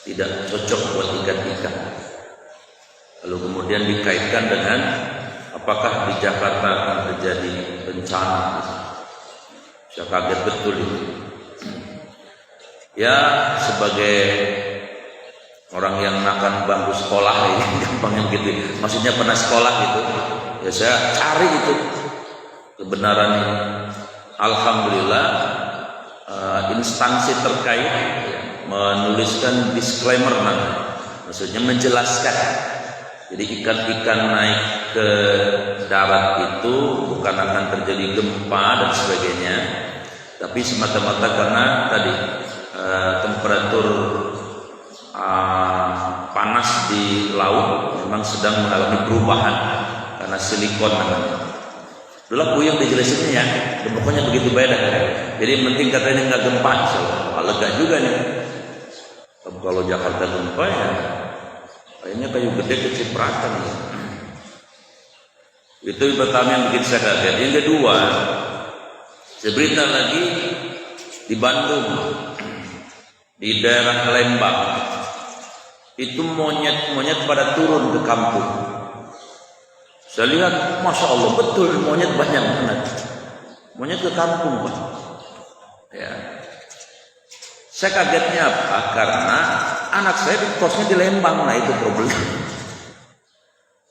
tidak cocok buat ikan-ikan. Lalu kemudian dikaitkan dengan apakah di Jakarta akan terjadi bencana. Saya kaget betul itu. Ya, sebagai orang yang makan bangku sekolah ini gampangnya begitu. Maksudnya pernah sekolah gitu. Ya saya cari itu kebenaran ini. Alhamdulillah instansi terkait menuliskan disclaimer maksudnya menjelaskan. Jadi ikan-ikan naik ke darat itu bukan akan terjadi gempa dan sebagainya, tapi semata-mata karena tadi temperatur panas di laut memang sedang mengalami perubahan karena silikon namanya. Dulu puyeng dijelasinnya ya, dan pokoknya begitu beda kan. Jadi yang penting katanya nggak gempa, lega juga nih. Kalau Jakarta gempa ya, kayaknya kayu gede kecipratan ya. Itu yang pertama yang bikin saya kaget. Yang kedua, saya berita lagi di Bandung, di daerah Lembang, itu monyet-monyet pada turun ke kampung. Saya lihat, masya Allah betul monyet banyak banget. Monyet ke kampung Pak. Ya. Saya kagetnya apa? Karena anak saya di kosnya di Lembang, nah itu problem.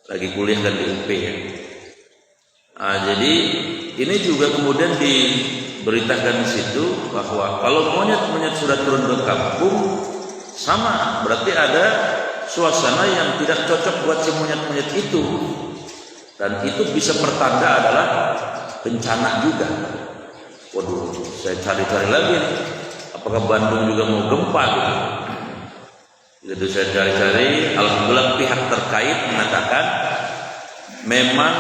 Lagi kuliah kan di UP ya. Nah, jadi ini juga kemudian diberitakan di situ bahwa kalau monyet-monyet sudah turun ke kampung, sama berarti ada suasana yang tidak cocok buat si monyet-monyet itu. Dan itu bisa pertanda adalah bencana juga. Waduh, saya cari-cari lagi nih. Apakah Bandung juga mau gempa gitu? Jadi saya cari-cari, alhamdulillah pihak terkait mengatakan memang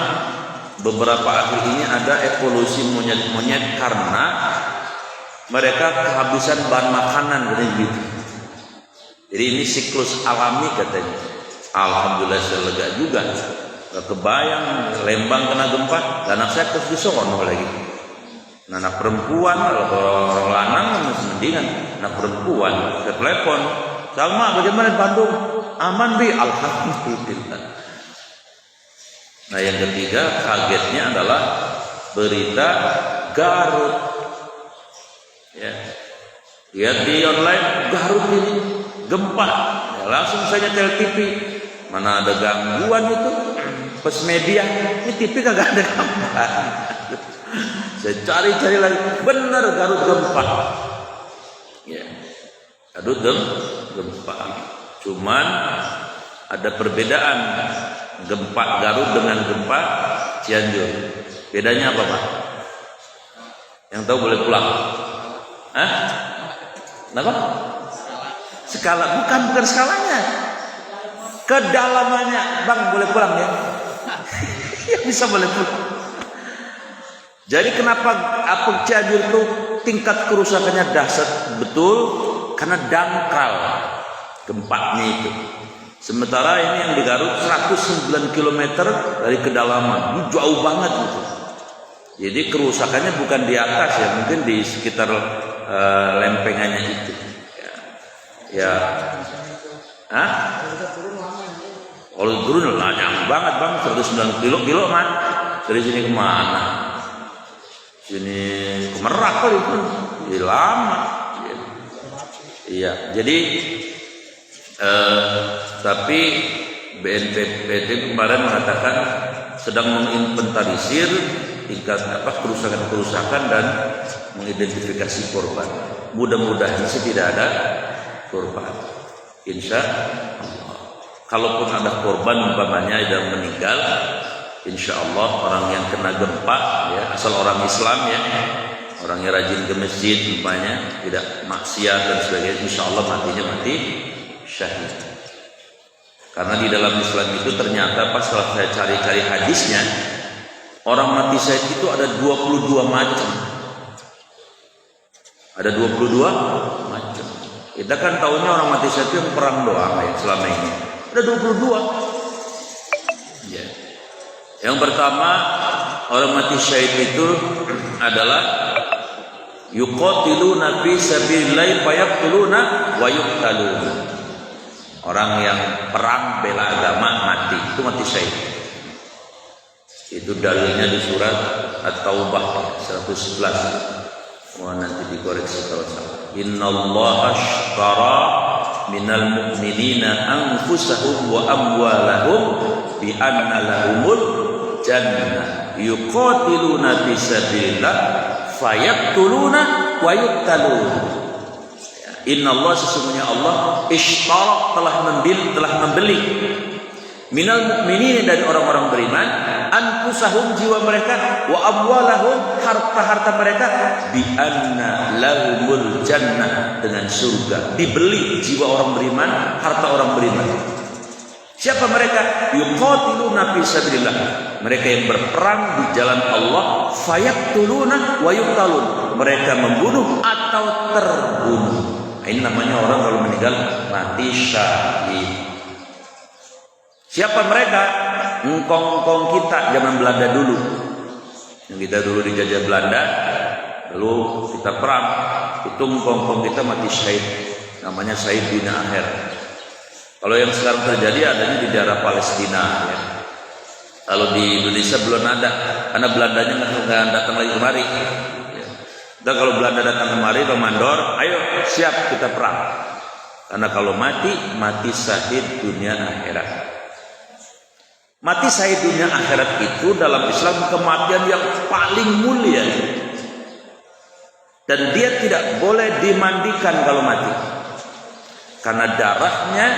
beberapa akhir ini ada evolusi monyet-monyet karena mereka kehabisan bahan makanan gitu. Jadi ini siklus alami katanya. Alhamdulillah saya lega juga. Kebayang Lembang kena gempa, anak saya terus di sono lagi. Anak perempuan, kalau orang lanang mendingan anak perempuan. Saya telepon, Salma bagaimana di Bandung? Aman bi, alhamdulillah. Nah yang ketiga kagetnya adalah berita Garut. Ya, lihat di online Garut ini gempa. Ya, langsung saya nyetel TV. Mana ada gangguan itu? Pas media, ini TV kagak ada gambar. Saya cari-cari lagi, benar Garut gempa. Ya, Garut gempa. Cuman ada perbedaan gempa Garut dengan gempa Cianjur. Bedanya apa Pak? Yang tahu boleh pulang. Hah? Kenapa? Skala, bukan skalanya. Kedalamannya, Bang boleh pulang ya? Ya bisa boleh pulang. Jadi kenapa Apung Cianjur itu tingkat kerusakannya dahsyat betul? Karena dangkal gempanya itu. Sementara ini yang di Garut 109 km dari kedalaman, ini jauh banget gitu. Jadi kerusakannya bukan di atas ya, mungkin di sekitar lempengannya itu. Ya. Hah? Kalau turun lanyang banget Bang, 109 kilo man. Dari sini kemana? Sini ke Merak kali itu. Jadi lama. Iya, jadi tapi BNPB kemarin mengatakan sedang menginventarisir tingkat kerusakan-kerusakan dan mengidentifikasi korban. Mudah-mudahan sih tidak ada korban. Insya Allah. Kalaupun ada korban umpamanya yang meninggal, insya Allah orang yang kena gempa ya, asal orang Islam ya, orangnya rajin ke masjid umpamanya, tidak maksiat dan sebagainya, insya Allah matinya mati syahid. Karena di dalam Islam itu ternyata pas setelah saya cari-cari hadisnya, orang mati syahid itu ada 22 macam. Ada 22 macam. Kita kan tahunya orang mati syahid itu yang perang doang ya selama ini. Ada 22. Ya. Yang pertama, orang mati syahid itu adalah yuqatiluna fi sabilillah fayaqtuluna wa yuqtaluna. Orang yang perang bela agama mati, itu mati syahid. Itu dalilnya di surat At-Taubah 111. Wah, nanti dikoreksi kalau salah. Innallaha ashtara minal mu'minina anfusahum wa amwalahum bi anna lahumul jannah yuqatiluna fi sabilillah fayaqtuluna wa yuqtalun. Innallaha, sesungguhnya Allah, ishtara, telah membeli minal mu'minin, dari orang-orang beriman, anfusahum, jiwa mereka, wa amwalahum, harta-harta mereka, bi anna lahumul jannah, dengan surga. Dibeli jiwa orang beriman, harta orang beriman. Siapa mereka? Yuqatiluna fi sabilillah, mereka yang berperang di jalan Allah, fayaqtuluna wa yuqtalun, mereka membunuh atau terbunuh. Ini namanya orang kalau meninggal mati syahid. Siapa mereka? Engkong-engkong kita zaman Belanda dulu. Yang kita dulu dijajah Belanda, lalu kita perang. Itu engkong-engkong kita mati syahid. Namanya syahid dunia akhir. Kalau yang sekarang terjadi adanya di daerah Palestina. Ya. Kalau di Indonesia belum ada, karena Belandanya nggak datang lagi kemari. Dan kalau Belanda datang kemari, komandor, ayo siap kita perang. Karena kalau mati syahid dunia akhirat. Mati syahid dunia akhirat itu dalam Islam kematian yang paling mulia. Dan dia tidak boleh dimandikan kalau mati. Karena darahnya,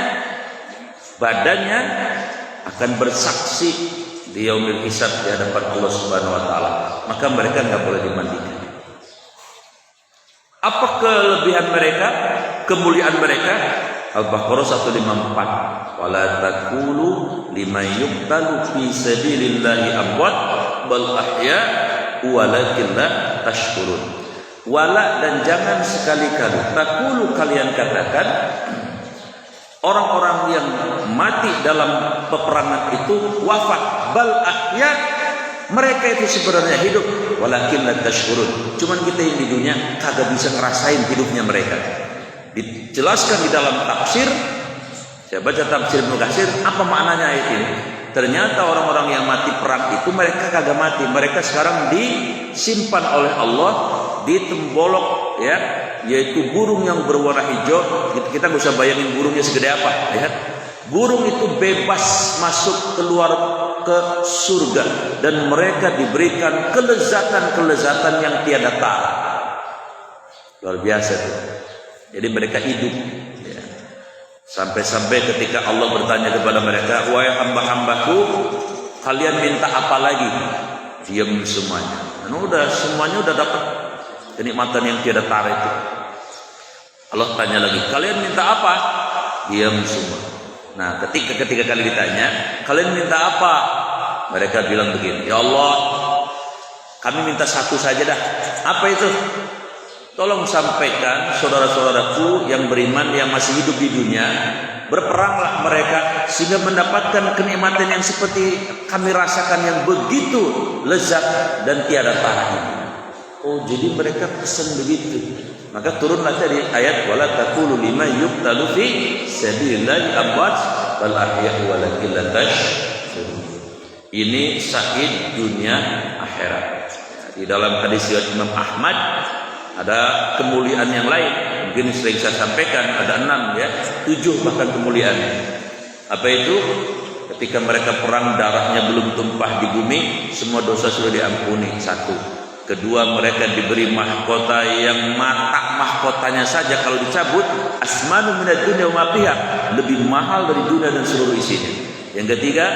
badannya akan bersaksi di yaumil hisab di hadapan Allah Subhanahu wa taala. Maka mereka nggak boleh dimandikan. Apa kelebihan mereka, kemuliaan mereka? Al-Baqarah 154. Wala taqulu liman yuqtalu fi sabilillahi amwat bal ahya walakin la tashkurun. Wala, dan jangan sekali-kali taqulu, kalian katakan orang-orang yang mati dalam peperangan itu wafat, bal ahya, mereka itu sebenarnya hidup, walakin la tashkurun, cuman kita yang di dunia kagak bisa ngerasain hidupnya mereka. Dijelaskan di dalam tafsir, saya baca tafsir Ibnu Katsir, apa maknanya ayat ini? Ternyata orang-orang yang mati perang itu mereka kagak mati, mereka sekarang disimpan oleh Allah di tembolok, ya, yaitu burung yang berwarna hijau. Kita nggak usah bayangin burungnya segede apa, ya. Burung itu bebas masuk keluar ke surga dan mereka diberikan kelezatan-kelezatan yang tiada tara. Luar biasa itu. Jadi mereka hidup, ya. Sampai-sampai ketika Allah bertanya kepada mereka, wahai hamba-hambaku, kalian minta apa lagi? Diam semuanya. Dan semuanya udah dapat kenikmatan yang tiada tara itu. Allah tanya lagi, kalian minta apa? Diam semua. Nah, ketika kalian ditanya, kalian minta apa? Mereka bilang begini, ya Allah, kami minta satu saja dah. Apa itu? Tolong sampaikan saudara-saudaraku yang beriman yang masih hidup di dunia, berperanglah mereka sehingga mendapatkan kenikmatan yang seperti kami rasakan, yang begitu lezat dan tiada tara ini. Oh, jadi mereka pesan begitu. Maka turunlah tadi ayat wala taqulu liman yuqtalu fi sabilillahi amwat bal ahya'u walakin la tashkurun. Ini syahid dunia akhirat. Di dalam hadis riwayat Imam Ahmad ada kemuliaan yang lain. Mungkin sering saya sampaikan, ada 6, ya, 7 bahkan kemuliaannya. Apa itu? Ketika mereka perang, darahnya belum tumpah di bumi, semua dosa sudah diampuni. 1. Kedua, mereka diberi mahkota yang mata mahkotanya saja kalau dicabut asmanu minad dunya wa ma fiha, lebih mahal dari dunia dan seluruh isinya. Yang ketiga,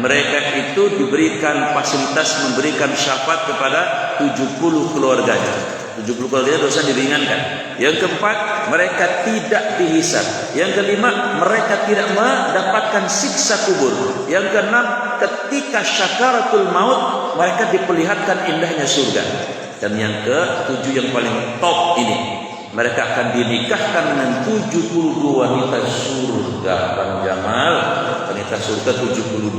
mereka itu diberikan fasilitas memberikan syafaat kepada 70 keluarganya. 70 keluarganya dosa diringankan. Yang keempat, mereka tidak dihisab. Yang kelima, mereka tidak mendapatkan siksa kubur. Yang keenam, ketika syakaratul maut, mereka diperlihatkan indahnya surga. Dan yang ketujuh yang paling top ini, mereka akan dinikahkan dengan 72 wanita surga. Bang Jamal, wanita surga 72.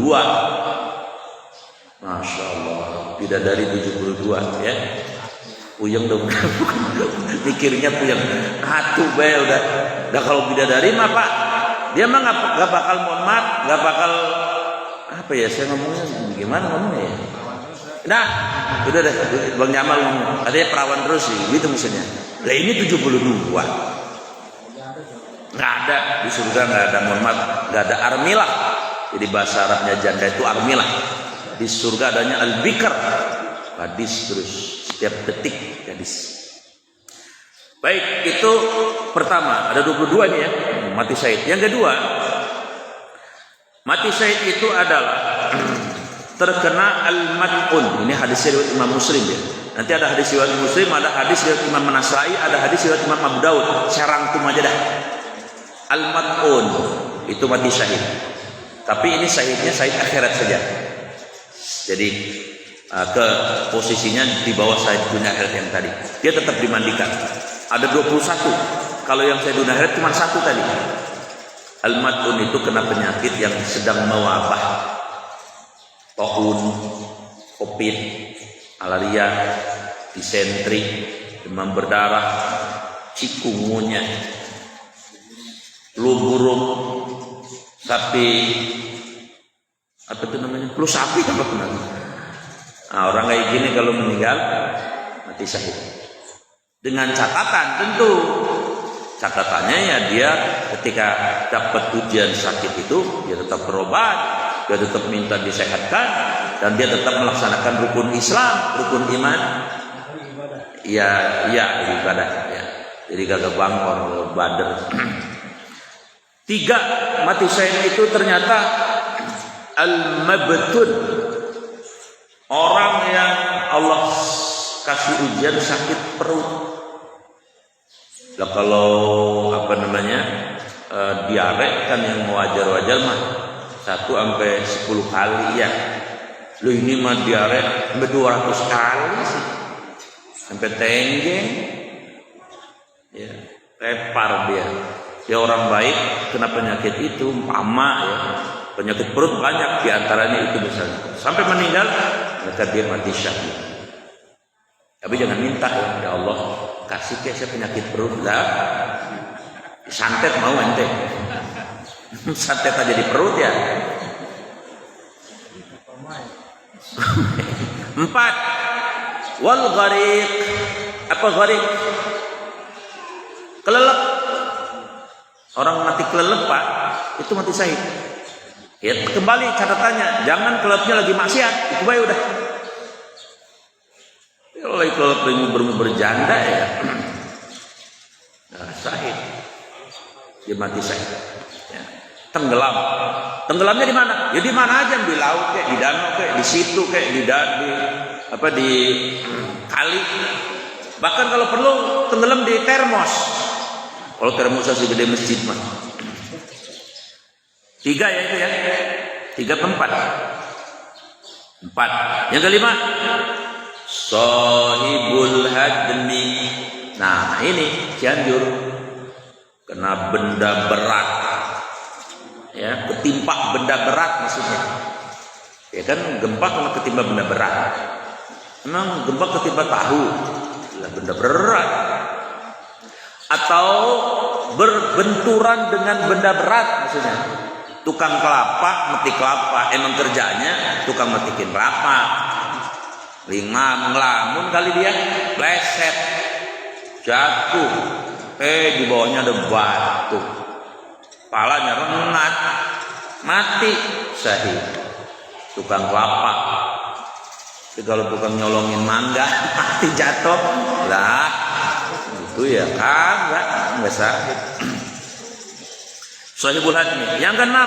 Masya Allah, bidadari 72, ya. Puyeng dong, mikirnya puyeng. Atuh be udah kalau bidadari mah Pak dia mah nggak bakal mohon maaf, nggak bakal apa ya, saya ngomongnya gimana ngomongnya ya. Nah, udah deh, Bang Jamal ngomong, katanya perawan terus sih, gitu maksudnya. Lah ini 72. Nggak ada di surga, nggak ada mohon maaf, nggak ada armilah. Jadi bahasa Arabnya janda itu armilah. Di surga adanya al-bikar, gadis terus setiap detik gadis. Baik, itu pertama, ada 22 nih ya, mati syahid. Yang kedua, mati syahid itu adalah terkena al-mat'un. Ini hadis riwayat Imam Muslim ya. Nanti ada hadis riwayat Muslim, ada hadis riwayat Imam Nasai, ada hadis riwayat Imam Abu Daud. Saya rangkum aja dah. Al-mat'un itu mati syahid. Tapi ini syahidnya syahid akhirat saja. Jadi ke posisinya di bawah syahid dunia akhirat yang tadi. Dia tetap dimandikan. Ada 21. Kalau yang syahid dunia akhirat cuma 1 tadi. Al-mat'un itu kena penyakit yang sedang mewabah. Taun, covid, malaria, disentri, demam berdarah, cikungunya, flu burung, sapi, apa itu namanya? Flu sapi apa benar? Nah, orang kayak gini kalau meninggal mati syahid. Dengan catatan tentu, catatannya ya dia ketika dapat ujian sakit itu dia tetap berobat. Dia tetap minta disehatkan dan dia tetap melaksanakan rukun Islam, rukun iman. Iya, ibadah ya. Jadi kagak bangor bader. 3, mati syahid itu ternyata al-mabtun. Orang yang Allah kasih ujian sakit perut. Lah kalau apa namanya? Diare kan yang wajar-wajar mah 1 sampai 10 kali ya. Loh ini mah diare sampai 200 kali sih. Sampai tenggeng. Ya, repar dia. Dia orang baik kena penyakit itu umpama ya. Penyakit perut banyak di antaranya itu misalnya. Sampai meninggal maka dia mati syahid. Tapi jangan minta ya Allah kasih ke saya penyakit perut lah. Santet mau ente. Santet aja di perut ya. 4, wal gharik. Apa gharik? Kelelep. Orang mati kelelep Pak, itu mati syahid. Ya kembali catatannya, jangan kelelepnya lagi maksiat, itu baik udah. Kalau lagi kelelep berjanda ya, nah, syahid. Dia mati syahid. Ya. Tenggelam. Tenggelamnya di mana? Ya di mana aja, di laut kayak, di danau kayak, di situ kayak, di kali. Bahkan kalau perlu tenggelam di termos. Kalau termosnya segede masjid mah. 3 ya itu ya. 3 ke 4. 4. Yang kelima, sahibul hadmi. Nah ini Cianjur kena benda berat. Ya, ketimpa benda berat maksudnya. Ya kan gempa kena ketimpa benda berat. Emang gempa ketimpa tahu, lah benda berat. Atau berbenturan dengan benda berat maksudnya. Tukang kelapa metik kelapa, emang kerjanya tukang metikin kelapa. Ngelamun kali dia, pleset, jatuh. Di bawahnya ada batu. Palanya rengat, mati syahid. Tukang kelapa. Tapi kalau tukang nyolongin mangga mati jatuh, lah itu ya kagak syahid. Sahibul hadmi. Yang ke-6,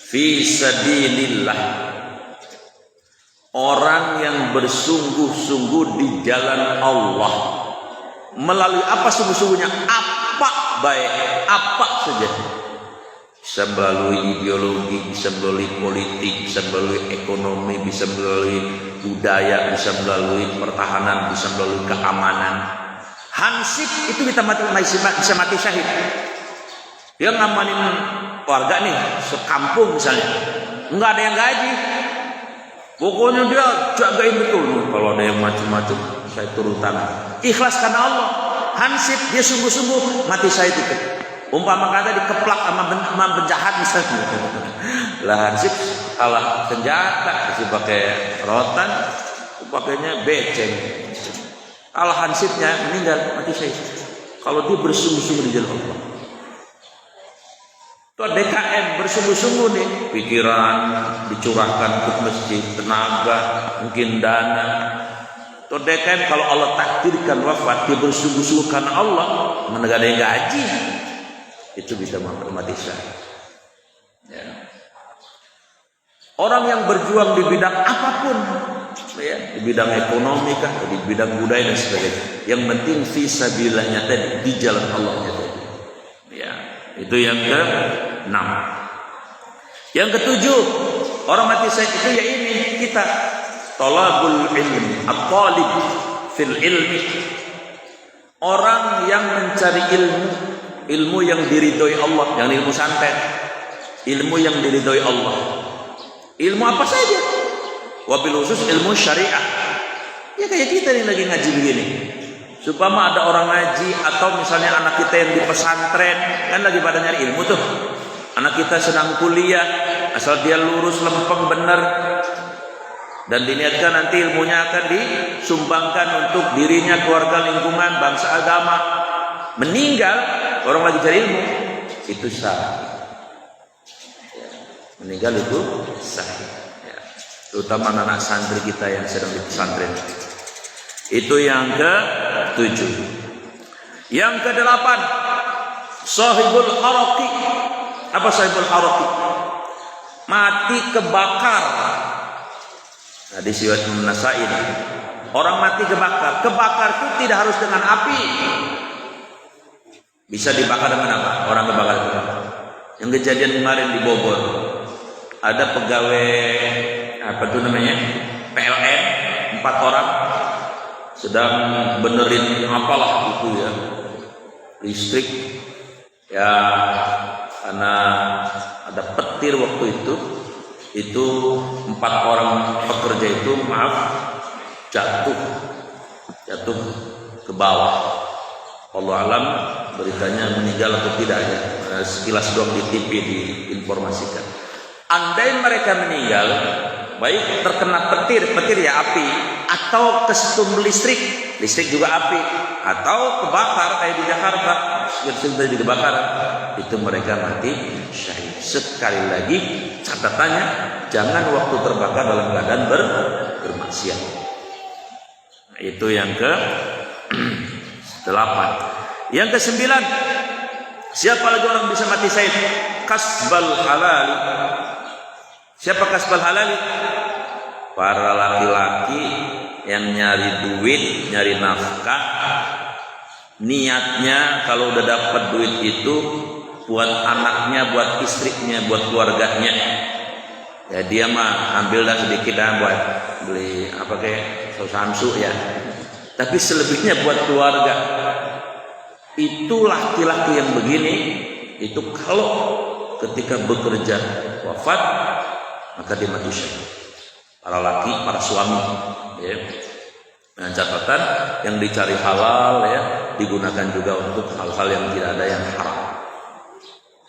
fi sabilillah. Orang yang bersungguh-sungguh di jalan Allah. Melalui apa sungguh-sungguhnya? Apa baik, apa saja. Bisa melalui ideologi, bisa melalui politik, bisa melalui ekonomi, bisa melalui budaya, bisa melalui pertahanan, bisa melalui keamanan. Hansip itu bisa mati syahid. Dia ngamanin warga nih, sekampung misalnya, nggak ada yang gaji. Pokoknya dia jagain betul. Kalau ada yang macam-macam, saya turun tangan. Ikhlas karena Allah. Hansip, dia sungguh-sungguh mati syahid itu. Umpama kata dikeplak sama penjahat misalnya. Lah hansip kalah senjata, kasih pakai rotan, pakainya beceng. Kalah hansipnya meninggal mati syahid. Kalau dia bersungguh-sungguh di jalan Allah. Itu DKM bersungguh-sungguh nih, pikiran dicurahkan untuk masjid, tenaga, mungkin dana. Itu DKM kalau Allah takdirkan wafat, dia bersungguh-sungguh karena Allah, mana ada yang gaji. Itu bisa mati syahid. Ya. Orang yang berjuang di bidang apapun, ya, di bidang ekonomi kah, di bidang budaya dan sebagainya, yang penting fisabilillahnya tadi, di jalan Allahnya tadi. Ya, itu yang ke-6. Yang ke-7, orang mati syahid itu ya ini kita talabul ilmi, at-talib fil ilmi. Orang yang mencari ilmu yang diridhoi Allah, yang ilmu santet, ilmu yang diridhoi Allah. Ilmu apa saja? Wabil khusus ilmu syariah. Ya kayak kita nih lagi ngaji begini. Supaya ada orang ngaji atau misalnya anak kita yang di pesantren kan lagi pada nyari ilmu tuh. Anak kita sedang kuliah, asal dia lurus lempeng benar dan diniatkan nanti ilmunya akan disumbangkan untuk dirinya, keluarga, lingkungan, bangsa, agama. Meninggal orang lagi cari ilmu itu sah. Meninggal itu sahih, ya. Terutama anak santri kita yang sedang di pesantren. Itu yang ke-7. Yang ke-8, sahibul haraqi. Apa sahibul haraqi? Mati kebakar. Nah, di riwayat An-Nasa'i ini, orang mati kebakar. Kebakar itu tidak harus dengan api. Bisa dibakar dengan apa? Orang kebakar itu. Yang kejadian kemarin di Bogor. Ada pegawai apa itu namanya PLN 4 orang sedang benerin apalah itu ya listrik ya, karena ada petir waktu itu 4 orang pekerja itu jatuh ke bawah. Allah alam beritanya meninggal atau tidak ya, sekilas doang di TV diinformasikan. Andai mereka meninggal, baik terkena petir ya api, atau kesetrum listrik juga api, atau kebakar kayak di Jakarta, terjadi kebakaran, itu mereka mati syahid. Sekali lagi catatannya, jangan waktu terbakar dalam keadaan bermaksiat. Nah, itu yang ke-8. Yang ke-9, siapa lagi orang bisa mati syahid? Kasbal halal. Siapa kasbal halal? Para laki-laki yang nyari duit, nyari nafkah. Niatnya kalau udah dapat duit itu buat anaknya, buat istrinya, buat keluarganya. Ya dia mah ambil dah sedikit dah buat beli apa kayak samsu ya. Tapi selebihnya buat keluarga. Itu laki-laki yang begini itu kalau ketika bekerja wafat maka dia mati syahid. Para laki, para suami ya. Dengan catatan yang dicari halal ya, digunakan juga untuk hal-hal yang tidak ada yang haram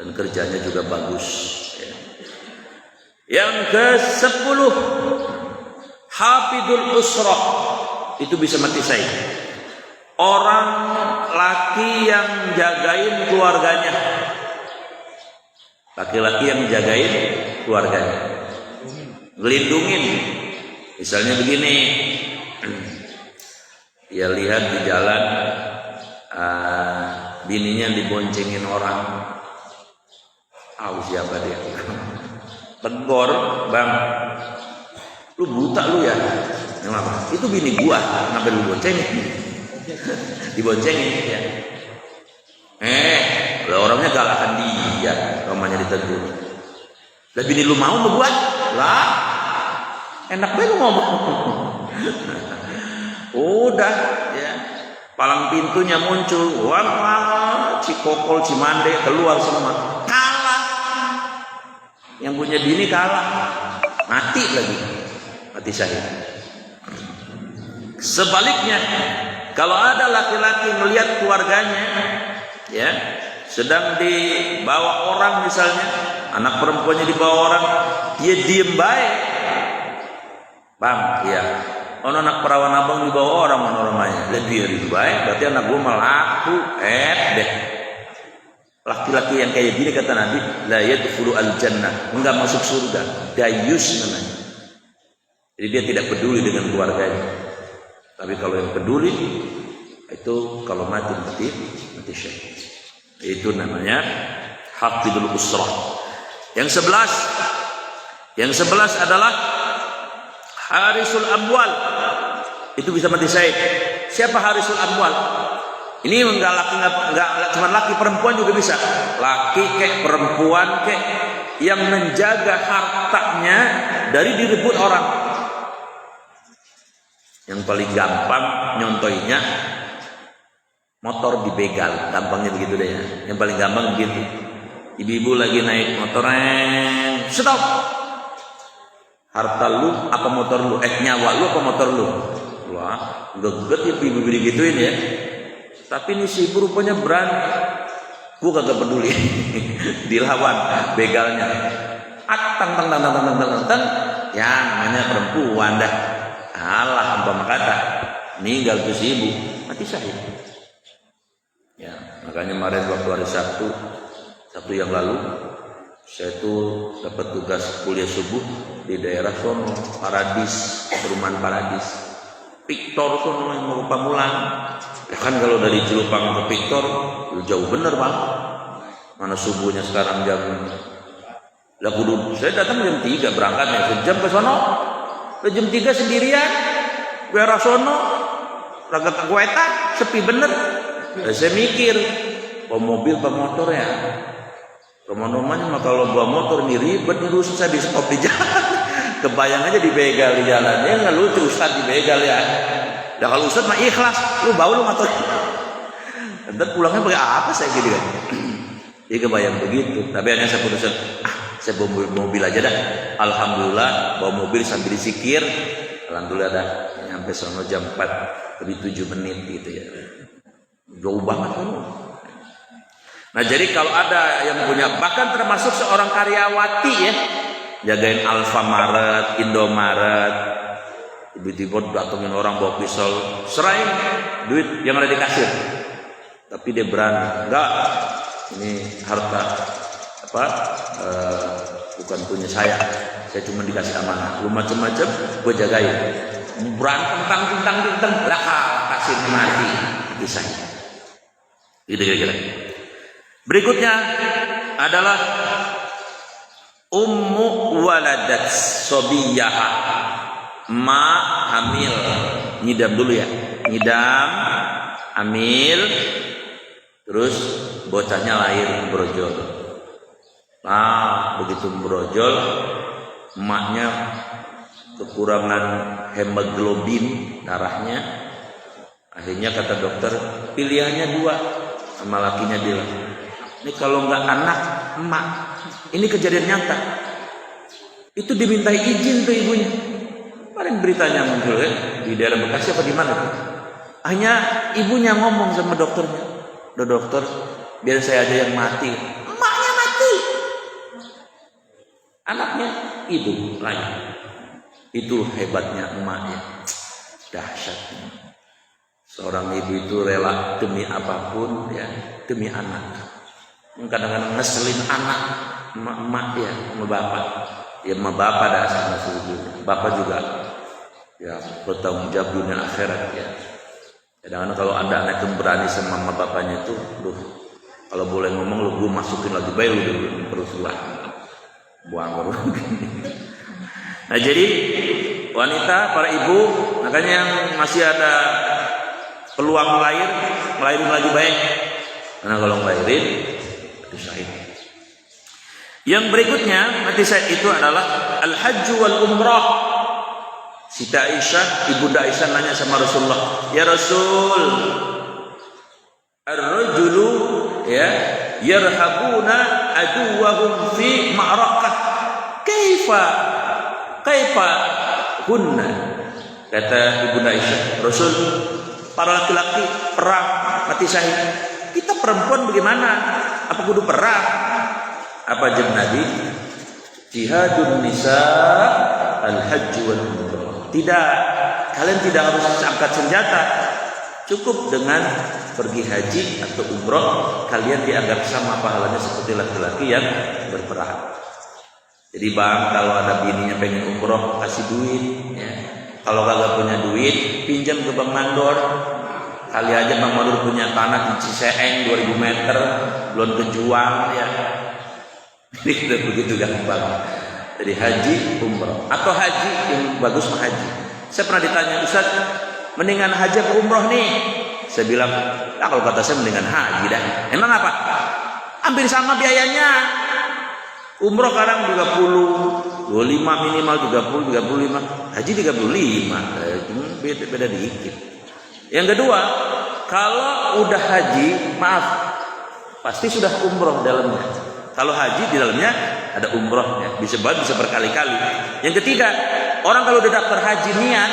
dan kerjanya juga bagus ya. Yang ke-10, hafidul usrah, itu bisa mati syahid. Orang laki yang jagain keluarganya, laki-laki yang jagain keluarganya, ngelindungin. Misalnya begini, ya lihat di jalan bininya diboncengin orang, siapa dia? Tegur, bang, lu buta lu ya? Kenapa? Itu bini gua, kenapa lu boncengin? Diboncengin ya. Orangnya galakan dia, namanya ditegur. Lah bini lu mau buat? Lah, enak banget ngomong. Udah ya. Palang pintunya muncul, wah, Cikokol, Cimande keluar semua. Kalah. Yang punya bini kalah. Mati lagi. Mati syahid. Sebaliknya, kalau ada laki-laki melihat keluarganya ya sedang dibawa orang misalnya, anak perempuannya dibawa orang, dia diem baik. Bang, iya. Ono anak perawan abang dibawa orang mana namanya. Lebih baik, berarti anak gua malaku deh. Laki-laki yang kayak gini kata Nabi, la yadkhulu al-jannah, enggak masuk surga. Dayus namanya. Jadi dia tidak peduli dengan keluarganya. Tapi kalau yang peduli itu kalau mati mati syahid. Itu namanya haqidul usrah. Yang 11 adalah harisul amwal. Itu bisa mati syahid. Siapa harisul amwal? Ini enggak cuma laki, perempuan juga bisa. Laki kek, perempuan kek, yang menjaga hartanya dari direbut orang. Yang paling gampang nyontoinya motor dibegal, gampangnya begitu deh ya. Yang paling gampang begitu. Ibu-ibu lagi naik motor, stop. Harta lu apa motor lu? Nyawa lu apa motor lu? Wah, geget ya ibu-ibu digituin ya. Tapi ini si ibu rupanya berani. Gua kagak peduli. Dilawan begalnya. Tang. Ya namanya perempuan dah. Allah umpama kata meninggal tuh si ibu, mati syahid. Ya, makanya kemarin waktu hari Sabtu yang lalu saya tuh dapat tugas kuliah subuh di daerah sono, Paradis, Perumahan Paradis. Victor sono yang mau Pamulang. Ya kan kalau dari Cilupang ke Victor jauh bener Bang. Mana subuhnya sekarang jam saya datang jam 3 berangkatnya, sejam ke sono. Jam 3 sendirian, gue rasono, raga kekuetan, sepi bener. Saya mikir, bawa mobil, bawa motor ya. Rumah-rumahnya mah kalau bawa motor ini ribet, nih rusak, saya di stop di jalan. Kebayang aja dibegal di jalan, ya nggak lucu Ustaz dibegal ya. Ya kalau Ustaz mah ikhlas, lu bawa lu motor. Dan pulangnya pakai apa saya gitu kan? Jadi kebayang begitu. Tapi hanya saya putusin, saya bawa mobil aja dah. Alhamdulillah bawa mobil sambil zikir. Alhamdulillah dah nyampe sono jam 4 lebih 7 menit gitu ya. Jauh banget kan. Nah jadi kalau ada yang punya, bahkan termasuk seorang karyawati ya, jagain Alfamaret, Indomaret, tiba-tiba datengin orang bawa pisau, serahin duit yang ada di kasir. Tapi dia berani, enggak, ini harta bukan punya saya cuma dikasih amanah, lu macam-macam gue jagain, berantem tang lah kasih mati saya. Gitu kira-kira. Berikutnya adalah ummu waladat sobiyaha, ma hamil, ngidam dulu ya, ngidam hamil, terus bocahnya lahir brojol. Nah, begitu brojol, emaknya kekurangan hemoglobin darahnya. Akhirnya kata dokter, pilihannya 2 sama lakinya dia. Ini kalau nggak anak, emak. Ini kejadian nyata. Itu dimintai izin tuh ibunya. Kemarin beritanya muncul ya, di daerah Bekasi apa di mana? Hanya ibunya ngomong sama dokternya, dokter, biar saya aja yang mati. Emaknya mati. Anaknya hidup lagi. Itu hebatnya emaknya. Dahsyatnya. Seorang ibu itu rela demi apapun ya, demi anak. Kadang-kadang ngeselin anak, emak ya, sama bapak. Ya sama bapak dah sama sebetulnya. Bapak juga ya bertanggung jawab dunia akhirat ya. Kadang-kadang kalau ada anak yang berani sama mama bapaknya itu, kalau boleh ngomong lu gue masukin lagi bayi lu terus lah. Buang baru. Nah jadi wanita, para ibu, makanya yang masih ada peluang ngelahirin lagi baik. Karena kalau ngelahirin itu syahid. Yang berikutnya mati syahid itu adalah al-hajj wal umrah. Siti Aisyah, ibunda Aisyah nanya sama Rasulullah, "Ya Rasul, ar-rajulu ya yarhabuna aduwahum fi ma'rakah. Kaifa hunna?" Kata ibunda Aisyah, "Rasul, para laki-laki perang mati syahid. Kita perempuan bagaimana? Apa kudu perang? Apa jam Nabi? Jihadun nisa al-hajj wal umrah. Tidak, kalian tidak harus angkat senjata. Cukup dengan pergi haji atau umroh, kalian dianggap sama pahalanya seperti laki-laki yang berperang. Jadi bang, kalau ada bininya pengen umroh, kasih duit. Ya. Kalau kagak punya duit, pinjam ke Bang Mandor. Kali aja Bang Mandor punya tanah di Ciseeng 2000 meter, belum kejual ya. Jadi begitu gampang. Jadi haji, umroh, atau haji yang bagus mah haji. Saya pernah ditanya, Ustaz, mendingan haji atau umroh nih? Saya bilang, kalau kata saya mendingan haji dah. Emang apa? Hampir sama biayanya. Umroh kadang 30, 25 minimal 30, 35. Haji 35. Beda dikit. Yang kedua, kalau udah haji, maaf, pasti sudah umroh dalamnya. Kalau haji di dalamnya ada umrohnya, bisa berkali-kali. Yang ketiga, orang kalau udah daftar haji niat,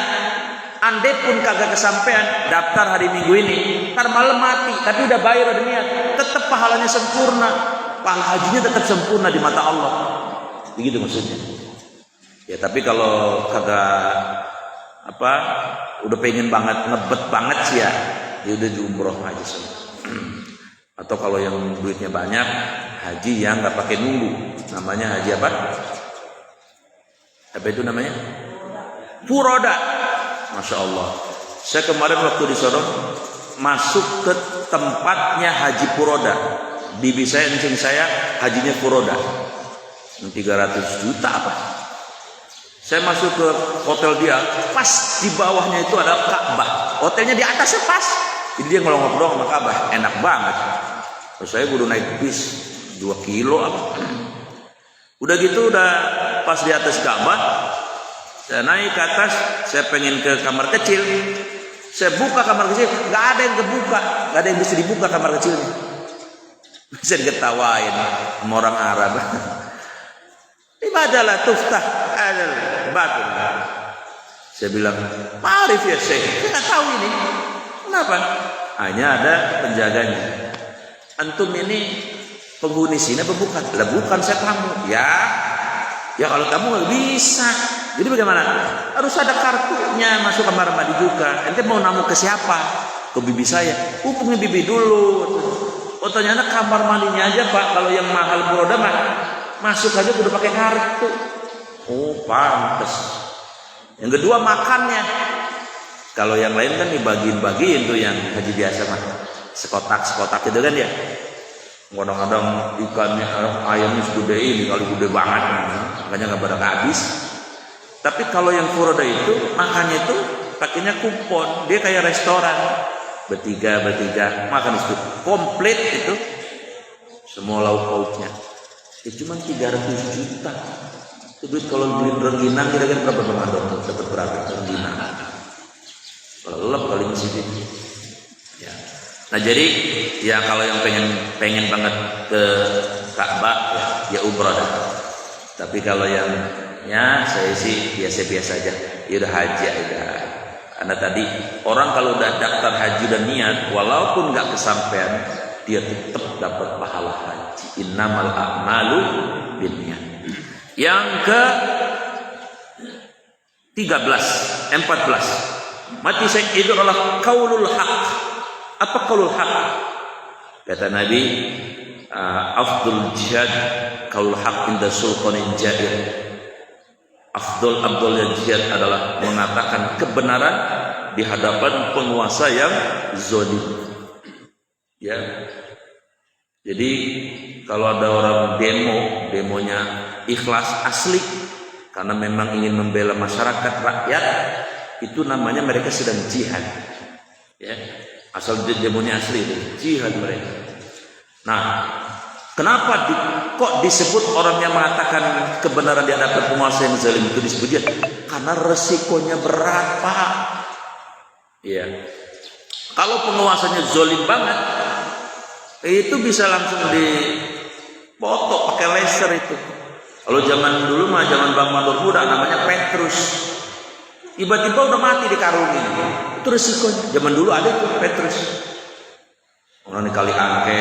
andai pun kagak kesampean daftar hari Minggu ini, ntar malam mati, tapi udah bayar udah niat, tetap pahalanya sempurna, pahala hajinya tetap sempurna di mata Allah. Begitu maksudnya. Ya tapi kalau kagak udah pengen banget ngebet banget sih ya udah di umroh aja semua. Atau kalau yang duitnya banyak, haji yang nggak pakai nunggu, namanya haji apa? Apa itu namanya? Furoda. Masya Allah. Saya kemarin waktu di Sorong masuk ke tempatnya Haji Furoda. Bibi saya, encing saya, hajinya Furoda. 300 juta apa? Saya masuk ke hotel dia, pas di bawahnya itu ada Ka'bah. Hotelnya di atasnya pas. Jadi dia ngelongok-ngelongok sama Ka'bah, enak banget. Terus saya kudu naik bis 2 kilo apa. Udah gitu udah pas di atas Ka'bah, saya naik ke atas, saya pengen ke kamar kecil. Saya buka kamar kecil, nggak ada yang kebuka, nggak ada yang bisa dibuka kamar kecilnya. Bisa diketawain sama orang Arab. Ibadalah tuftah, batul. Saya bilang, "Ma'rif ya Syekh, saya nggak tahu ini. Kenapa?" Hanya ada penjaganya. Antum ini penghuni sini apa bukan? Lah bukan, saya kamu. Ya kalau kamu nggak bisa. Jadi bagaimana? Harus ada kartunya masuk kamar mandi juga. Ente mau namu ke siapa? Ke bibi saya. Hubungi bibi dulu. Oh ternyata kamar mandinya aja Pak. Kalau yang mahal Furoda mah masuk aja udah pakai kartu. Oh pantes. Yang kedua makannya. Kalau yang lain kan dibagiin tuh yang haji biasa mah. Sekotak itu kan ya. Kadang-kadang ikannya, ayamnya segede ini, kalau gede banget, makanya nggak pada habis. Tapi kalau yang Furoda itu makannya itu pakainya kupon, dia kayak restoran, bertiga makan itu komplit itu, semua lauk pauknya. Ya cuma 300 juta. Itu duit kalau beli rengginang kira-kira berapa Bang Andor? Dapat berapa rengginang? Lelep kali masih gitu. Ya. Nah jadi ya kalau yang pengen banget ke Ka'bah ya umrah dah. Tapi kalau yang saya sih biasa-biasa aja. Ya udah haji aja. Karena tadi orang kalau udah daftar haji dan niat, walaupun nggak kesampaian, dia tetap dapat pahala haji. Innamal a'malu binniyat. Yang ke 14 mati saya itu adalah qaulul haq. Apa qaulul haq? Kata Nabi, afdul jihad qaulul haq inda sultanin jair. Afdol jihad adalah mengatakan kebenaran di hadapan penguasa yang zalim. Ya. Jadi kalau ada orang demonya ikhlas asli karena memang ingin membela masyarakat rakyat, itu namanya mereka sedang jihad. Ya. Asal demonya asli itu jihad mereka. Nah, kenapa kok disebut orang yang mengatakan kebenaran di hadapan penguasa yang zalim itu disebut jihad? Karena resikonya berat, Pak. Iya. Kalau penguasanya zalim banget, itu bisa langsung dipoto pakai laser itu. Kalau zaman dulu mah zaman Bang Mandor muda namanya Petrus. Tiba-tiba udah mati dikarungin. Itu resikonya. Zaman dulu ada tuh Petrus. Orang di Kali Angke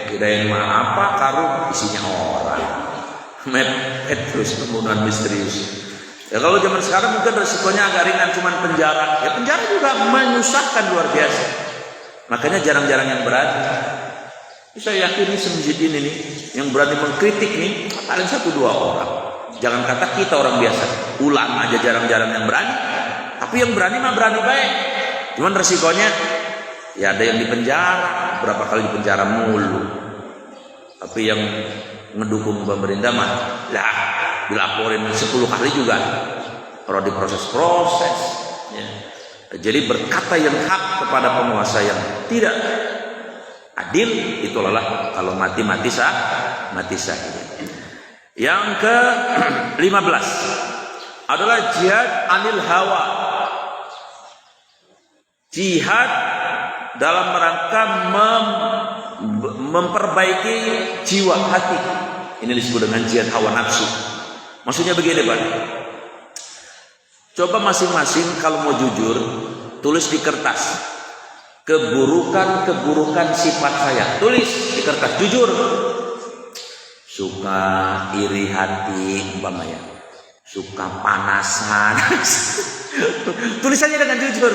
kirain mah apa karung isinya orang. Mepet terus pembunuhan misterius. Ya kalau zaman sekarang mungkin resikonya agak ringan, cuman penjara. Ya penjara juga menyusahkan luar biasa. Makanya jarang-jarang yang berani. Saya yakin nih semajid ini nih yang berani mengkritik nih paling 1-2 orang. Jangan kata kita orang biasa, ulama aja jarang-jarang yang berani. Tapi yang berani mah berani baik. Cuman resikonya ya ada yang dipenjara, berapa kali dipenjara mulu. Tapi yang ngedukung pemerintah mah lah dilaporin 10 kali juga kalau diproses-proses ya. Jadi berkata yang hak kepada penguasa yang tidak adil itu adalah kalau mati syahid. Yang ke-15 adalah jihad anil hawa. Jihad dalam rangka memperbaiki jiwa hati. Ini disebut dengan jihad hawa nafsu. Maksudnya begini, Pak. Coba masing-masing kalau mau jujur tulis di kertas keburukan sifat saya. Tulis di kertas, jujur. Suka iri hati umpamanya. Suka panasan. Tulis saja dengan jujur.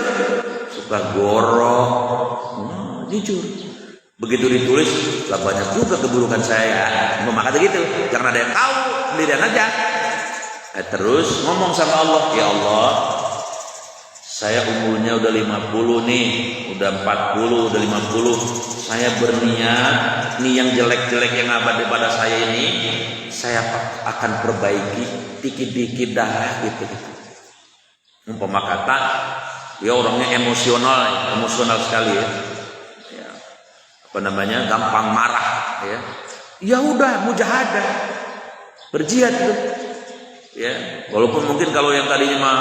Suka gorok. Jujur. Begitu ditulis, lah banyak juga keburukan saya. Maka gitu, jangan ada yang tahu, sendirian aja. Terus ngomong sama Allah, ya Allah, saya umurnya udah 50 nih, udah 40, udah 50. Saya berniat, nih yang jelek-jelek yang abadi pada saya ini, saya akan perbaiki dikit-dikit dah gitu. Umpama kata, dia orangnya emosional sekali ya. Gampang marah ya. Ya udah mujahadah. Berjihad tuh. Ya, walaupun mungkin kalau yang tadinya mah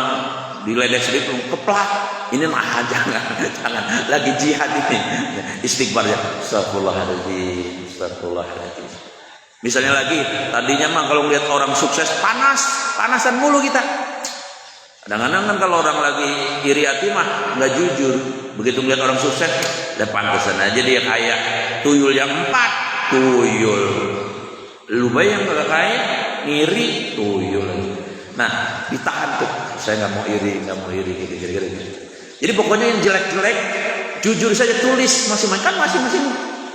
diledek sedikit keplak, ini mah jangan lagi jihad ini. Istighfar ya. Astagfirullahaladzim. Misalnya lagi tadinya mah kalau lihat orang sukses panasan mulu kita. Kadang-kadang kan kalau orang lagi iri hati mah nggak jujur. Begitu melihat orang sukses, udah pantesan aja dia kaya. Tuyul yang 4, tuyul. Lu bayang kalau kaya, ngiri, tuyul lagi. Nah, ditahan tuh. Saya nggak mau iri, gitu. Jadi pokoknya yang jelek-jelek, jujur saja tulis masing-masing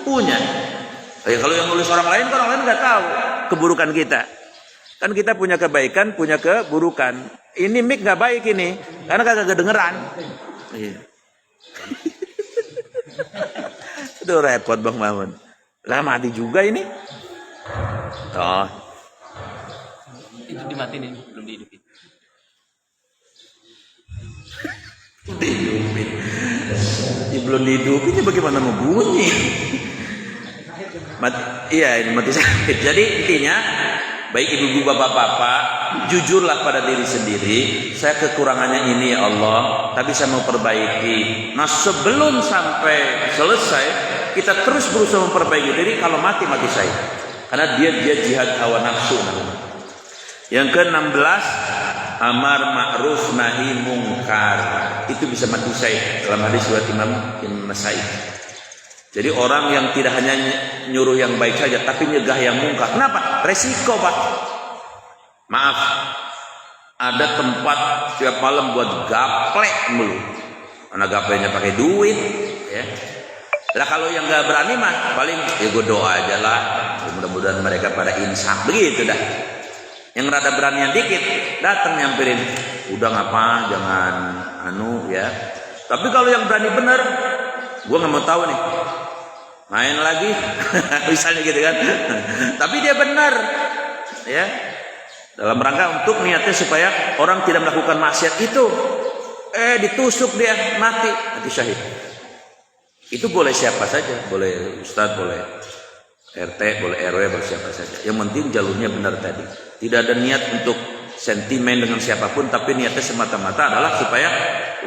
punya. Ya, kalau yang nulis orang lain nggak tahu keburukan kita. Kan kita punya kebaikan, punya keburukan. Ini mic nggak baik ini, karena kagak kedengeran. Iya. Aduh repot Bang Mamun. Lah mati juga ini. Oh. Itu dimatiin ini, belum dihidupin. Dihidupin. Belum dihidupin, bagaimana mau bunyi? Iya ini mati sakit. Jadi intinya baik ibu-ibu bapak-bapak, jujurlah pada diri sendiri. Saya kekurangannya ini ya Allah, tapi saya mau perbaiki. Nah sebelum sampai selesai, kita terus berusaha memperbaiki diri. Kalau mati saya. Karena dia jihad hawa nafsu. Yang ke-16, amar ma'ruf nahi mungkar. Itu bisa mati saya dalam hadis riwayat Imam Nasai. Jadi orang yang tidak hanya nyuruh yang baik saja, tapi nyegah yang mungkar. Kenapa? Resiko Pak. Maaf, ada tempat tiap malam buat gaplek mulu. Karena gapleknya pakai duit. Ya. Lah kalau yang nggak berani mah, paling ya gue doa aja lah. Mudah-mudahan mereka pada insaf. Begitu dah. Yang rada beranian dikit, datang nyamperin. Udah ngapa, jangan ya. Tapi kalau yang berani bener, gue nggak mau tahu nih. Main lagi misalnya gitu kan. Tapi dia benar ya, dalam rangka untuk niatnya supaya orang tidak melakukan maksiat itu, ditusuk dia mati syahid. Itu boleh siapa saja, boleh ustadz, boleh RT, boleh RW, boleh siapa saja. Yang penting jalurnya benar tadi. Tidak ada niat untuk sentimen dengan siapapun, tapi niatnya semata-mata adalah supaya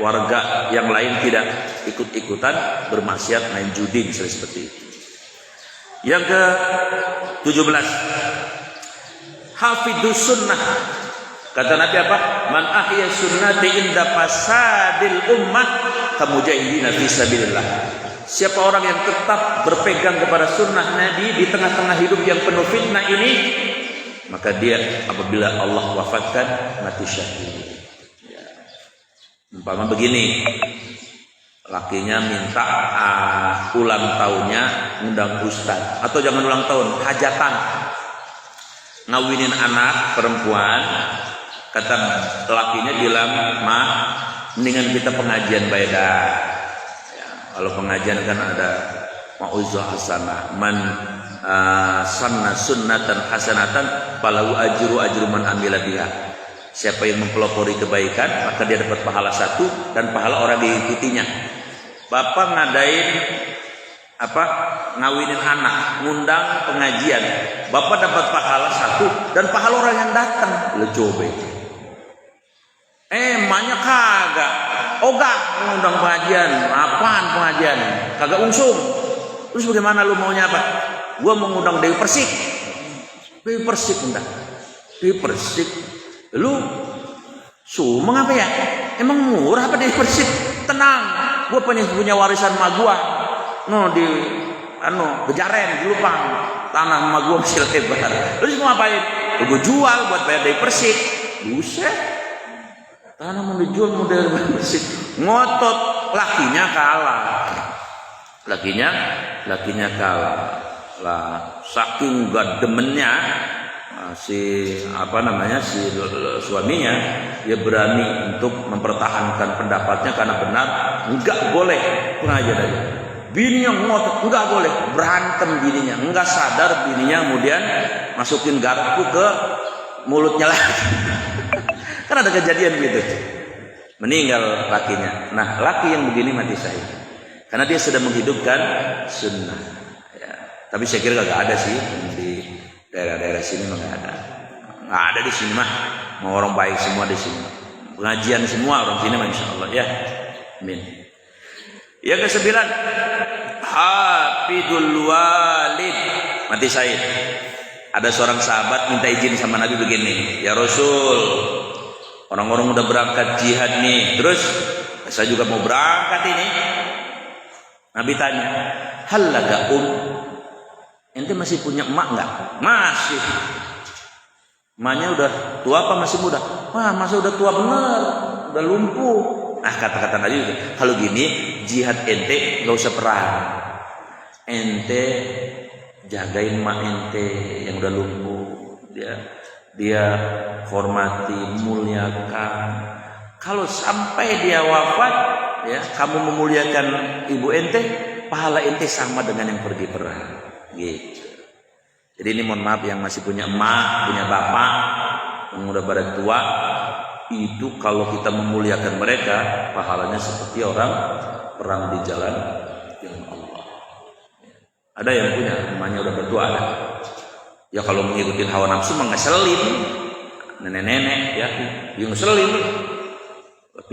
warga yang lain tidak ikut-ikutan bermaksiat, main judi misalnya seperti itu. Yang ke-17, hafidus sunnah. Kata Nabi apa? Man ahya sunnati inda fasadil ummah kamujahidina fi sabilillah. Siapa orang yang tetap berpegang kepada sunnah Nabi di tengah-tengah hidup yang penuh fitnah ini, maka dia apabila Allah wafatkan mati syahid. Ya. Umpama begini, lakinya minta ulang tahunnya undang ustaz, atau jangan ulang tahun, hajatan, ngawinin anak perempuan. Kata lakinya bilang, "Ma, mendingan kita pengajian beda." Ya, kalau pengajian kan ada mau'izah hasanah, man sanna sunnatan hasanatan falahu ajru man amila biha. Siapa yang mempelopori kebaikan maka dia dapat pahala satu dan pahala orang yang diikutinya. Bapak ngadain ngawinin anak, ngundang pengajian, bapak dapat pahala satu dan pahala orang yang datang. Lo coba. Emaknya kagak, ogah ngundang pengajian, apaan pengajian? Kagak usung. Terus bagaimana lu maunya apa? Gua mau ngundang Dewi Persik. Dewi Persik undang. Dewi Persik. Lu sumeng apa ya? Emang murah apa Dewi Persik? Tenang, gua punya warisan emak gua. No di Bejaren, di Lupang. Tanah emak gua masih lebar. Terus mau ngapain? Gua jual buat bayar Dewi Persik. Buset. Tanah mau dijual model bersih, ngotot, lakinya kalah, lakinya kalah, lah saking gak demennya si suaminya, dia berani untuk mempertahankan pendapatnya karena benar, enggak boleh pengajian aja. Bininya ngotot, enggak boleh, berantem bininya, enggak sadar bininya kemudian masukin garpu ke mulutnya lagi. Kan ada kejadian gitu, meninggal lakinya. Nah, laki yang begini mati syahid karena dia sudah menghidupkan sunnah. Ya. Tapi saya kira gak ada sih di daerah-daerah sini, nggak ada di sini mah. Mau orang baik semua di sini, pengajian semua orang sini, masya Allah ya. Amin. Yang ke-9, hafidul walid mati syahid. Ada seorang sahabat minta izin sama Nabi begini, ya Rasul, orang-orang udah berangkat jihad nih, terus saya juga mau berangkat ini. Nabi tanya, hal laga ente masih punya emak nggak? Masih. Emaknya udah tua apa masih muda? Wah, masa udah tua bener, udah lumpuh. Nah, kata-kata Nabi, kalau gini jihad ente nggak usah perang, ente jagain emak ente yang udah lumpuh, dia hormati, muliakan. Kalau sampai dia wafat, ya kamu memuliakan ibu ente, pahala ente sama dengan yang pergi perang. Gitu. Jadi ini mohon maaf yang masih punya emak, punya bapak, yang udah pada tua, itu kalau kita memuliakan mereka, pahalanya seperti orang perang di jalan Allah. Ada yang punya emaknya udah bertua, ada. Ya kalau mengikuti hawa nafsu mah ngeselin, nenek-nenek ya, yang ngeselin,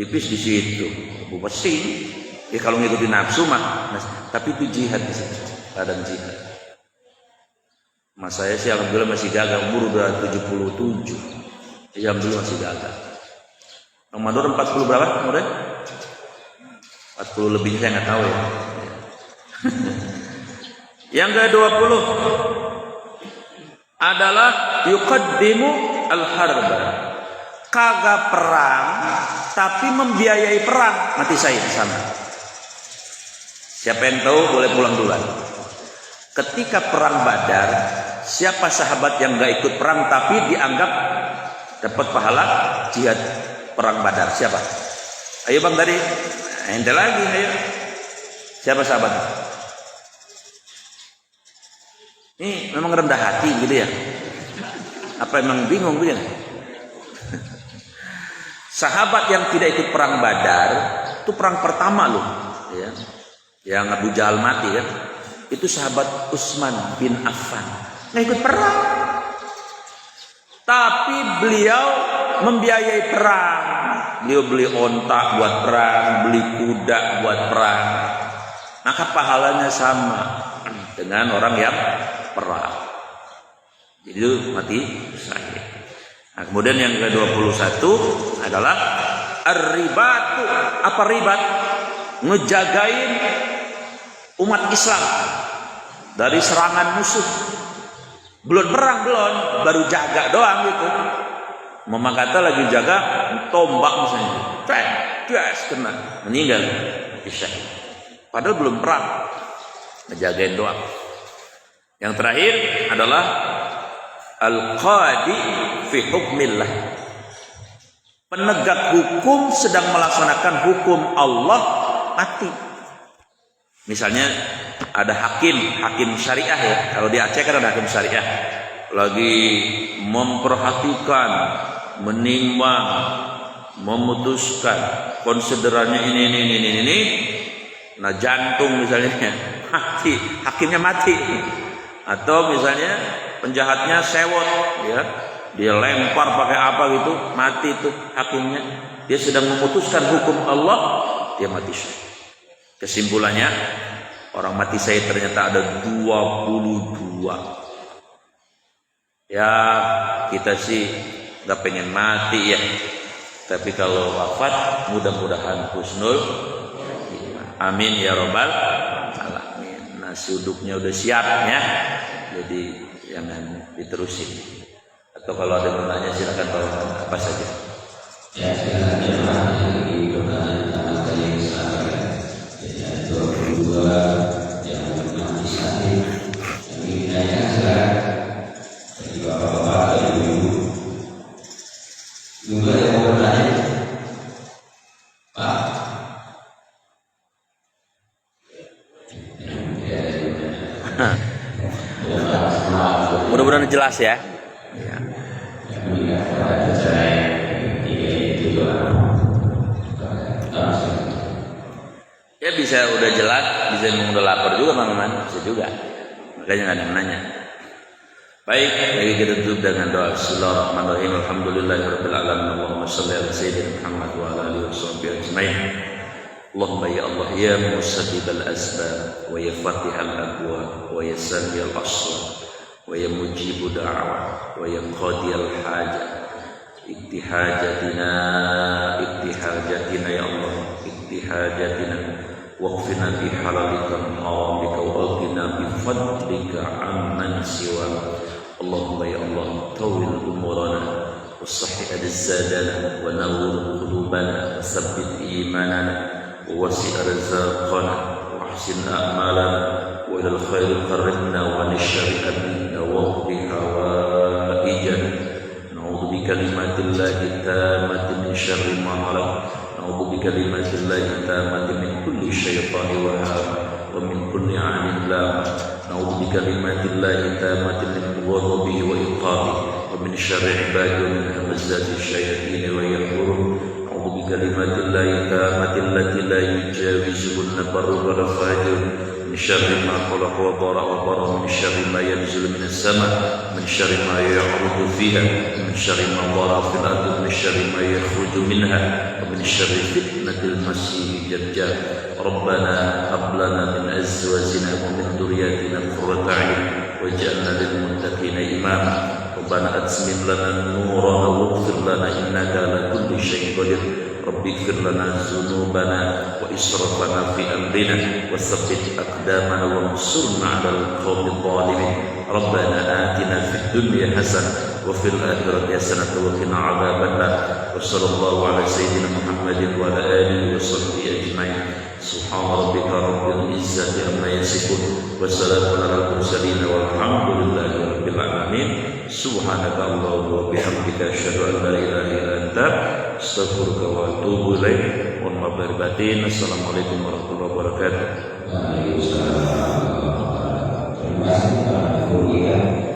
pipis di situ, bersih. Ya kalau mengikuti nafsu mah, tapi itu jihad di situ, ada jihad. Mas saya sih alhamdulillah masih gagah, umur udah 77, ya alhamdulillah masih gagah. Ramadan 40 berapa umurnya? 40 lebihnya saya nggak tahu ya. Yang ke-20 adalah yuqaddimu al-harba, kagak perang tapi membiayai perang, mati syahid di sana. Siapa yang tahu boleh pulang duluan. Ketika perang Badar, siapa sahabat yang gak ikut perang tapi dianggap dapat pahala jihad perang Badar? Siapa? Ayo bang tadi, ente lagi, ayo. Siapa sahabat? Ini memang rendah hati gitu ya? Apa emang bingung gitu ya? Sahabat yang tidak ikut perang Badar itu perang pertama loh, ya. Yang Abu Jahal mati kan? Itu sahabat Utsman bin Affan, nggak ikut perang, tapi beliau membiayai perang. Beliau beli onta buat perang, beli kuda buat perang, maka pahalanya sama dengan orang yang perang. Jadi itu mati syahid. Nah, kemudian yang ke-21 adalah ar-ribatu. Apa ribat? Ngejagain umat Islam dari serangan musuh. Belum perang, baru jaga doang gitu. Mama kata lagi jaga tombak misalnya, kena, meninggal, syahid. Padahal belum perang, ngejagain doang. Yang terakhir adalah al-qadi fi hukmillah. Penegak hukum sedang melaksanakan hukum Allah mati. Misalnya ada hakim syariah ya. Kalau di Aceh kan ada hakim syariah. Lagi memperhatikan, menimbang, memutuskan konsiderannya ini. Nah jantung misalnya mati, hakimnya mati. Atau misalnya penjahatnya sewot ya. Dia lempar pakai apa gitu, mati itu hakimnya. Dia sedang memutuskan hukum Allah, dia mati syahid. Kesimpulannya, orang mati syahid ternyata ada 22. Ya, kita sih gak pengen mati ya. Tapi kalau wafat, mudah-mudahan husnul. Amin ya robbal alamin. Nasi uduknya udah siap ya. Jadi jangan diterusin. Atau kalau ada yang bertanya silakan bawa apa saja. Ya, silakan di pertanyaan pertama sekali yang disampaikan. Jadi ada 22 yang mati syahid. Yang ingin tanya silakan. Jadi bapak-bapak dan ibu-ibu. Juga yang mau bertanya, Pak. Mudah-mudahan jelas ya. Ya bisa udah jelas, bisa udah lapar juga teman-teman, bisa juga. Makanya nggak ada yang nanya. Baik, mari kita tutup dengan doa. Bismillahirrahmanirrahim. Alhamdulillahirabbil alamin. Allahumma shalli ala sayyidina Muhammad wa ala alihi washabbihi ajmain. Allahumma ya Allah ya musabbibal asbab wa ya fatihal abwab wa ya sami'al aswat wa ya mujibud da'wat wa ya qadiyal hajat. Iktihajatina ya Allah, iktihajatina waqfina bi halalika min haramika wa alqina bi fadlika amman siwa. Allahumma ya Allah tawil umurana wa sahih adzadana wa nawwir qulubana wa tsabbit imanana wa wasi' arzaqana wa ahsin a'malana wa ila al-khair qarribna wa nishri amina wa qdi hawaijana. Na'udzu bikalimatillahi tammati min syarri ma khalaq. Na'udzu bikalimatillahi tammati min kulli syaitani wa hamma wa min kulli 'ainin lam. Na'udzu bikalimatillahi tammati min ghadabihi wa iqabihi wa min syarri ibadihi wa min hamazati syayatin wa yahurun. Na'udzu bikalimatillahi tammati allati la yujawizuhunna barrun wa la fajirun. من شر ما خلق وبرأ من شر ما ينزل من السماء من شر ما يعرج فيها من شر ما ضرى في الأرض من شر ما يخرج منها ومن شر فتنة المسيح الدجال. ربنا هب لنا من أزواجنا ومن ذرياتنا قرة أعين واجعلنا للمتقين إماما. ربنا أتمم لنا نورنا واغفر لنا إنك على كل شيء قدير. ربي اغفر لنا ذنوبنا وإسرافنا في أمرنا وثبت أقدامنا وانصرنا على القوم الظالمين. ربنا آتنا في الدنيا حسنة وفي الآخرة حسنة وقنا عذاب النار. وصلى الله على سيدنا محمد وعلى آله وصحبه أجمعين. سبحان ربك رب العزة عما يصفون وسلام على المرسلين والحمد لله رب العالمين. سبحانك اللهم وبحمدك أشهد أن لا إله إلا أنت أستغفرك وأتوب إليك. Assalamualaikum warahmatullahi wabarakatuh.